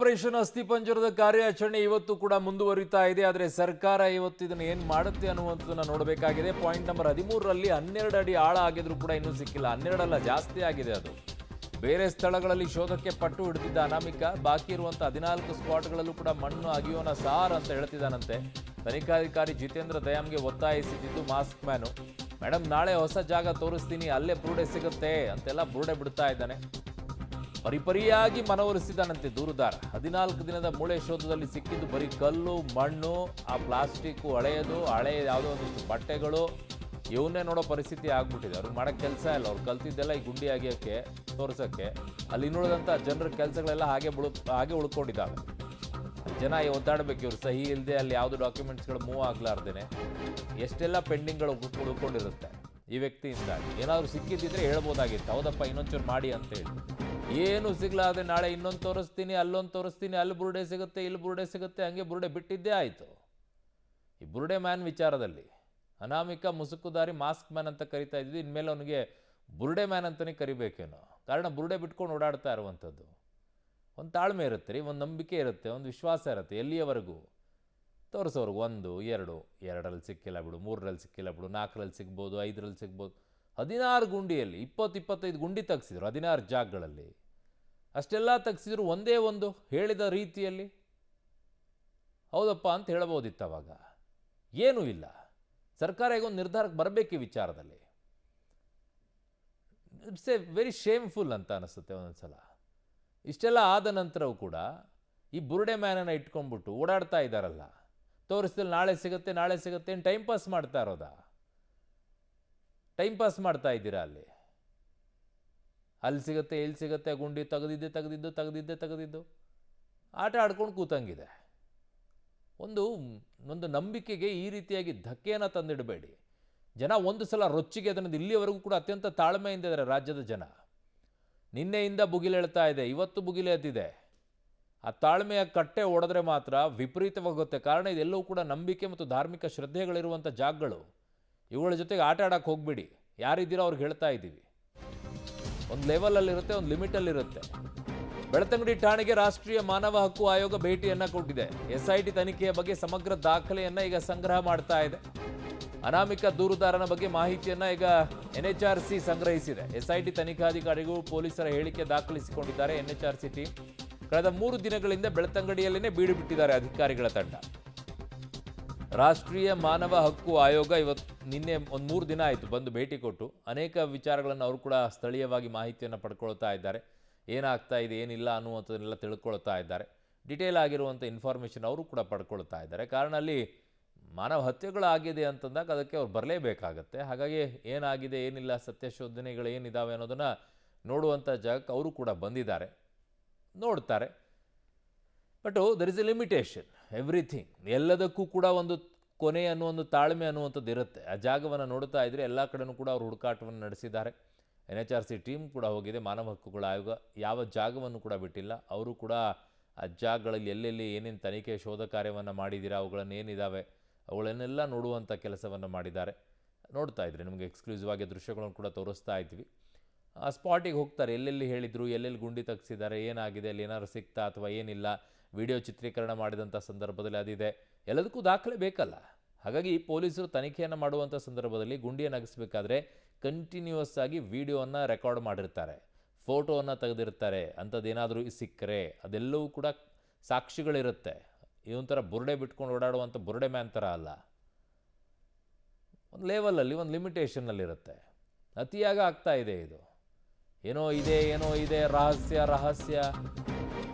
Operation ಅಸ್ಥಿಪಂಜರದ ಕಾರ್ಯಾಚರಣೆ ಇವತ್ತು ಕೂಡ ಮುಂದುವರಿತಾ ಇದೆ. ಆದರೆ ಸರ್ಕಾರ ಇವತ್ತು ಇದನ್ನು ಏನು ಮಾಡುತ್ತೆ ಅನ್ನುವಂಥದ್ದನ್ನು ನೋಡಬೇಕಾಗಿದೆ. ಪಾಯಿಂಟ್ ನಂಬರ್ 13ರಲ್ಲಿ 12 ಅಡಿ ಆಳ ಆಗಿದ್ರು ಕೂಡ ಇನ್ನೂ ಸಿಕ್ಕಿಲ್ಲ. 12 ಅಲ್ಲ, ಜಾಸ್ತಿ ಆಗಿದೆ ಅದು. ಬೇರೆ ಸ್ಥಳಗಳಲ್ಲಿ ಶೋಧಕ್ಕೆ ಪಟ್ಟು ಹಿಡಿದಿದ್ದ ಅನಾಮಿಕ ಬಾಕಿ ಇರುವಂಥ 14 ಸ್ಪಾಟ್ಗಳಲ್ಲೂ ಕೂಡ ಮಣ್ಣು ಅಗಿಯೋನ ಸಾರ್ ಅಂತ ಹೇಳ್ತಿದ್ದಾನಂತೆ. ತನಿಖಾಧಿಕಾರಿ ಜಿತೇಂದ್ರ ದಯಾಮ್ಗೆ ಒತ್ತಾಯಿಸಿದ್ದು ಮಾಸ್ಕ್ ಮ್ಯಾನು. ಮೇಡಮ್, ನಾಳೆ ಹೊಸ ಜಾಗ ತೋರಿಸ್ತೀನಿ, ಅಲ್ಲೇ ಬುರುಡೆ ಸಿಗುತ್ತೆ ಅಂತೆಲ್ಲ ಬುರುಡೆ ಬಿಡ್ತಾ ಇದ್ದಾನೆ. ಪರಿಪರಿಯಾಗಿ ಮನವೊಲಿಸಿದಾನಂತೆ ದೂರುದಾರ. 14 ದಿನದ ಮೂಳೆ ಶೋಧದಲ್ಲಿ ಸಿಕ್ಕಿದ್ದು ಬರೀ ಕಲ್ಲು, ಮಣ್ಣು, ಆ ಪ್ಲಾಸ್ಟಿಕ್, ಹಳೆ ಯಾವುದೋ ಒಂದಿಷ್ಟು ಬಟ್ಟೆಗಳು, ಇವನ್ನೇ ನೋಡೋ ಪರಿಸ್ಥಿತಿ ಆಗ್ಬಿಟ್ಟಿದೆ. ಅವ್ರಿಗೆ ಮಾಡೋಕ್ಕೆ ಕೆಲಸ ಇಲ್ಲ. ಅವ್ರು ಕಲ್ತಿದ್ದೆಲ್ಲ ಈ ಗುಂಡಿ ಅಗಿಯೋಕ್ಕೆ, ತೋರ್ಸೋಕ್ಕೆ. ಅಲ್ಲಿ ಇನ್ನುಳಿದಂಥ ಜನರ ಕೆಲಸಗಳೆಲ್ಲ ಹಾಗೆ ಉಳ್ಕೊಂಡಿದ್ದಾವೆ. ಜನ ಒದ್ದಾಡಬೇಕು, ಇವ್ರು ಸಹಿ ಇಲ್ಲದೆ ಅಲ್ಲಿ ಯಾವುದು ಡಾಕ್ಯುಮೆಂಟ್ಸ್ಗಳು ಮೂವ್ ಆಗಲಾರ್ದೇನೆ ಎಷ್ಟೆಲ್ಲ ಪೆಂಡಿಂಗ್ಗಳು ಉಳ್ಕೊಂಡಿರುತ್ತೆ ಈ ವ್ಯಕ್ತಿಯಿಂದಾಗಿ. ಏನಾದರೂ ಸಿಕ್ಕಿದ್ದಿದ್ರೆ ಹೇಳ್ಬೋದಾಗಿತ್ತು, ಹೌದಪ್ಪ ಇನ್ನೊಂಚೂರು ಮಾಡಿ ಅಂತ ಹೇಳಿ. ಏನು ಸಿಗ್ಲಾದ್ರೆ ನಾಳೆ ಇನ್ನೊಂದು ತೋರಿಸ್ತೀನಿ, ಅಲ್ಲೊಂದು ತೋರಿಸ್ತೀನಿ, ಅಲ್ಲಿ ಬುರುಡೆ ಸಿಗುತ್ತೆ, ಇಲ್ಲಿ ಬುರುಡೆ ಸಿಗುತ್ತೆ, ಹಂಗೆ ಬುರುಡೆ ಬಿಟ್ಟಿದ್ದೇ ಆಯಿತು. ಈ ಬುರುಡೆ ಮ್ಯಾನ್ ವಿಚಾರದಲ್ಲಿ ಅನಾಮಿಕ ಮುಸುಕುದಾರಿ ಮಾಸ್ಕ್ ಮ್ಯಾನ್ ಅಂತ ಕರಿತಾ ಇದ್ವಿ. ಇನ್ಮೇಲೆ ಅವನಿಗೆ ಬುರುಡೆ ಮ್ಯಾನ್ ಅಂತಲೇ ಕರಿಬೇಕೇನೋ. ಕಾರಣ ಬುರುಡೆ ಬಿಟ್ಕೊಂಡು ಓಡಾಡ್ತಾ ಇರುವಂಥದ್ದು. ಒಂದು ತಾಳ್ಮೆ ಇರುತ್ತೆ ರೀ, ಒಂದು ನಂಬಿಕೆ ಇರುತ್ತೆ, ಒಂದು ವಿಶ್ವಾಸ ಇರುತ್ತೆ. ಎಲ್ಲಿಯವರೆಗೂ ತೋರಿಸೋರ್ಗೆ 1, 2, 2ರಲ್ಲಿ ಸಿಕ್ಕಿಲ್ಲ ಬಿಡು, 3ರಲ್ಲಿ ಸಿಕ್ಕಿಲ್ಲ ಬಿಡು, 4ರಲ್ಲಿ ಸಿಗ್ಬೋದು, 5ರಲ್ಲಿ ಸಿಗ್ಬೋದು. 16 ಗುಂಡಿಯಲ್ಲಿ 20-25 ಗುಂಡಿ ತೆಗ್ಸಿದ್ರು 16 ಜಾಗಗಳಲ್ಲಿ. ಅಷ್ಟೆಲ್ಲ ತೆಗ್ಸಿದ್ರು ಒಂದೇ ಒಂದು ಹೇಳಿದ ರೀತಿಯಲ್ಲಿ ಹೌದಪ್ಪ ಅಂತ ಹೇಳ್ಬೋದಿತ್ತು. ಅವಾಗ ಏನೂ ಇಲ್ಲ. ಸರ್ಕಾರ ಈಗ ಒಂದು ನಿರ್ಧಾರಕ್ಕೆ ಬರಬೇಕು ಈ ವಿಚಾರದಲ್ಲಿ. ಇಟ್ಸ್ ಎ ವೆರಿ ಶೇಮ್ಫುಲ್ ಅಂತ ಅನಿಸುತ್ತೆ ಒಂದೊಂದ್ಸಲ. ಇಷ್ಟೆಲ್ಲ ಆದ ನಂತರವೂ ಕೂಡ ಈ ಬುರುಡೆ ಮ್ಯಾನನ್ನು ಇಟ್ಕೊಂಡ್ಬಿಟ್ಟು ಓಡಾಡ್ತಾ ಇದ್ದಾರಲ್ಲ, ತೋರಿಸಿದಲ್ಲಿ ನಾಳೆ ಸಿಗುತ್ತೆ, ನಾಳೆ ಸಿಗುತ್ತೆ, ಏನು ಟೈಮ್ ಪಾಸ್ ಮಾಡ್ತಾ ಇರೋದಾ? ಟೈಮ್ ಪಾಸ್ ಮಾಡ್ತಾ ಇದ್ದೀರಾ? ಅಲ್ಲಿ ಸಿಗುತ್ತೆ, ಇಲ್ಲಿ ಸಿಗುತ್ತೆ, ಗುಂಡಿ ತೆಗೆದಿದ್ದು ಆಟ ಆಡ್ಕೊಂಡು ಕೂತಂಗಿದೆ. ಒಂದು ನಂಬಿಕೆಗೆ ಈ ರೀತಿಯಾಗಿ ಧಕ್ಕೆಯನ್ನು ತಂದಿಡಬೇಡಿ. ಜನ ಒಂದು ಸಲ ರೊಚ್ಚಿಗೆ ಅದನ್ನು ಇಲ್ಲಿಯವರೆಗೂ ಕೂಡ ಅತ್ಯಂತ ತಾಳ್ಮೆಯಿಂದ ಇದ್ದಾರೆ ರಾಜ್ಯದ ಜನ. ನಿನ್ನೆಯಿಂದ ಬುಗಿಲೇಳ್ತಾ ಇದೆ, ಇವತ್ತು ಬುಗಿಲೇತಿದೆ. ಆ ತಾಳ್ಮೆಯ ಕಟ್ಟೆ ಒಡೆದ್ರೆ ಮಾತ್ರ ವಿಪರೀತವಾಗುತ್ತೆ. ಕಾರಣ ಇದೆಲ್ಲವೂ ಕೂಡ ನಂಬಿಕೆ ಮತ್ತು ಧಾರ್ಮಿಕ ಶ್ರದ್ಧೆಗಳಿರುವಂಥ ಜಾಗಗಳು. ಇವುಗಳ ಜೊತೆಗೆ ಆಟ ಆಡೋಕ್ಕೆ ಹೋಗ್ಬಿಡಿ. ಯಾರಿದ್ದೀರೋ ಅವ್ರಿಗೆ ಹೇಳ್ತಾ ಇದ್ದೀವಿ. ಒಂದು ಲೆವೆಲಲ್ಲಿರುತ್ತೆ, ಒಂದು ಲಿಮಿಟಲ್ಲಿರುತ್ತೆ. ಬೆಳ್ತಂಗಡಿ ಠಾಣೆಗೆ ರಾಷ್ಟ್ರೀಯ ಮಾನವ ಹಕ್ಕು ಆಯೋಗ ಭೇಟಿಯನ್ನು ಕೊಟ್ಟಿದೆ. SIT ತನಿಖೆಯ ಬಗ್ಗೆ ಸಮಗ್ರ ದಾಖಲೆಯನ್ನು ಈಗ ಸಂಗ್ರಹ ಮಾಡ್ತಾ ಇದೆ. ಅನಾಮಿಕ ದೂರುದಾರನ ಬಗ್ಗೆ ಮಾಹಿತಿಯನ್ನು ಈಗ NHRC ಸಂಗ್ರಹಿಸಿದೆ. SIT ತನಿಖಾಧಿಕಾರಿಗಳು ಪೊಲೀಸರ ಹೇಳಿಕೆ ದಾಖಲಿಸಿಕೊಂಡಿದ್ದಾರೆ. NHRC ಟೀಮ್ ಕಳೆದ 3 ದಿನಗಳಿಂದ ಬೆಳ್ತಂಗಡಿಯಲ್ಲೇ ಬೀಡು ಬಿಟ್ಟಿದ್ದಾರೆ ಅಧಿಕಾರಿಗಳ ತಂಡ. ರಾಷ್ಟ್ರೀಯ ಮಾನವ ಹಕ್ಕು ಆಯೋಗ ನಿನ್ನೆ ಒಂದು 3 ದಿನ ಆಯಿತು ಬಂದು ಭೇಟಿ ಕೊಟ್ಟು ಅನೇಕ ವಿಚಾರಗಳನ್ನು ಅವರು ಕೂಡ ಸ್ಥಳೀಯವಾಗಿ ಮಾಹಿತಿಯನ್ನು ಪಡ್ಕೊಳ್ತಾ ಇದ್ದಾರೆ. ಏನಾಗ್ತಾ ಇದೆ, ಏನಿಲ್ಲ ಅನ್ನುವಂಥದ್ದನ್ನೆಲ್ಲ ತಿಳ್ಕೊಳ್ತಾ ಇದ್ದಾರೆ. ಡಿಟೇಲ್ ಆಗಿರುವಂಥ ಇನ್ಫಾರ್ಮೇಷನ್ ಅವರು ಕೂಡ ಪಡ್ಕೊಳ್ತಾ ಇದ್ದಾರೆ. ಕಾರಣ ಅಲ್ಲಿ ಮಾನವ ಹತ್ಯೆಗಳಾಗಿದೆ ಅಂತಂದಾಗ ಅದಕ್ಕೆ ಅವ್ರು ಬರಲೇಬೇಕಾಗತ್ತೆ. ಹಾಗಾಗಿ ಏನಾಗಿದೆ, ಏನಿಲ್ಲ, ಸತ್ಯಶೋಧನೆಗಳು ಏನಿದ್ದಾವೆ ಅನ್ನೋದನ್ನು ನೋಡುವಂಥ ಜಾಗಕ್ಕೆ ಅವರು ಕೂಡ ಬಂದಿದ್ದಾರೆ, ನೋಡ್ತಾರೆ. But there is a limitation everything. ಎಲ್ಲದಕ್ಕೂ ಕೂಡ ಒಂದು ಕೊನೆ ಅನ್ನೋ ಒಂದು ತಾಳ್ಮೆ ಅನ್ನುವಂಥದ್ದು ಇರುತ್ತೆ. ಆ ಜಾಗವನ್ನು ನೋಡ್ತಾ ಇದ್ದರೆ ಎಲ್ಲ ಕಡೆಯೂ ಕೂಡ ಅವರು ಹುಡುಕಾಟವನ್ನು ನಡೆಸಿದ್ದಾರೆ. NHRC ಟೀಮ್ ಕೂಡ ಹೋಗಿದೆ. ಮಾನವ ಹಕ್ಕುಗಳ ಆಯೋಗ ಯಾವ ಜಾಗವನ್ನು ಕೂಡ ಬಿಟ್ಟಿಲ್ಲ. ಅವರು ಕೂಡ ಆ ಜಾಗಗಳಲ್ಲಿ ಎಲ್ಲೆಲ್ಲಿ ಏನೇನು ತನಿಖೆ ಶೋಧ ಕಾರ್ಯವನ್ನು ಮಾಡಿದ್ದೀರಾ, ಅವುಗಳನ್ನು ಏನಿದ್ದಾವೆ ಅವುಗಳನ್ನೆಲ್ಲ ನೋಡುವಂಥ ಕೆಲಸವನ್ನು ಮಾಡಿದ್ದಾರೆ. ನೋಡ್ತಾ ಇದ್ರಿ, ನಿಮಗೆ ಎಕ್ಸ್ಕ್ಲೂಸಿವ್ ಆಗಿ ದೃಶ್ಯಗಳನ್ನು ಕೂಡ ತೋರಿಸ್ತಾ ಇದ್ವಿ. ಆ ಸ್ಪಾಟಿಗೆ ಹೋಗ್ತಾರೆ, ಎಲ್ಲೆಲ್ಲಿ ಹೇಳಿದರು, ಎಲ್ಲೆಲ್ಲಿ ಗುಂಡಿ ತೆಗ್ಸಿದ್ದಾರೆ, ಏನಾಗಿದೆ, ಅಲ್ಲಿ ಏನಾದ್ರು ಸಿಗ್ತಾ ಅಥವಾ ಏನಿಲ್ಲ, ವಿಡಿಯೋ ಚಿತ್ರೀಕರಣ ಮಾಡಿದಂಥ ಸಂದರ್ಭದಲ್ಲಿ ಅದಿದೆ, ಎಲ್ಲದಕ್ಕೂ ದಾಖಲೆ ಬೇಕಲ್ಲ. ಹಾಗಾಗಿ ಪೊಲೀಸರು ತನಿಖೆಯನ್ನು ಮಾಡುವಂಥ ಸಂದರ್ಭದಲ್ಲಿ ಗುಂಡಿಯನ್ನು ಅಗಿಸ್ಬೇಕಾದ್ರೆ ಕಂಟಿನ್ಯೂಯಸ್ ಆಗಿ ವಿಡಿಯೋವನ್ನು ರೆಕಾರ್ಡ್ ಮಾಡಿರ್ತಾರೆ, ಫೋಟೋವನ್ನು ತೆಗೆದಿರ್ತಾರೆ. ಅಂಥದ್ದೇನಾದರೂ ಸಿಕ್ಕರೆ ಅದೆಲ್ಲವೂ ಕೂಡ ಸಾಕ್ಷಿಗಳಿರುತ್ತೆ. ಇದೊಂಥರ ಬುರುಡೆ ಬಿಟ್ಕೊಂಡು ಓಡಾಡುವಂಥ ಬುರುಡೆ ಮ್ಯಾನ್ ಥರ ಅಲ್ಲ. ಒಂದು ಲೆವೆಲಲ್ಲಿ, ಒಂದು ಲಿಮಿಟೇಷನ್ನಲ್ಲಿರುತ್ತೆ. ಅತಿಯಾಗಿ ಆಗ್ತಾ ಇದೆ ಇದು. ಏನೋ ಇದೆ ರಹಸ್ಯ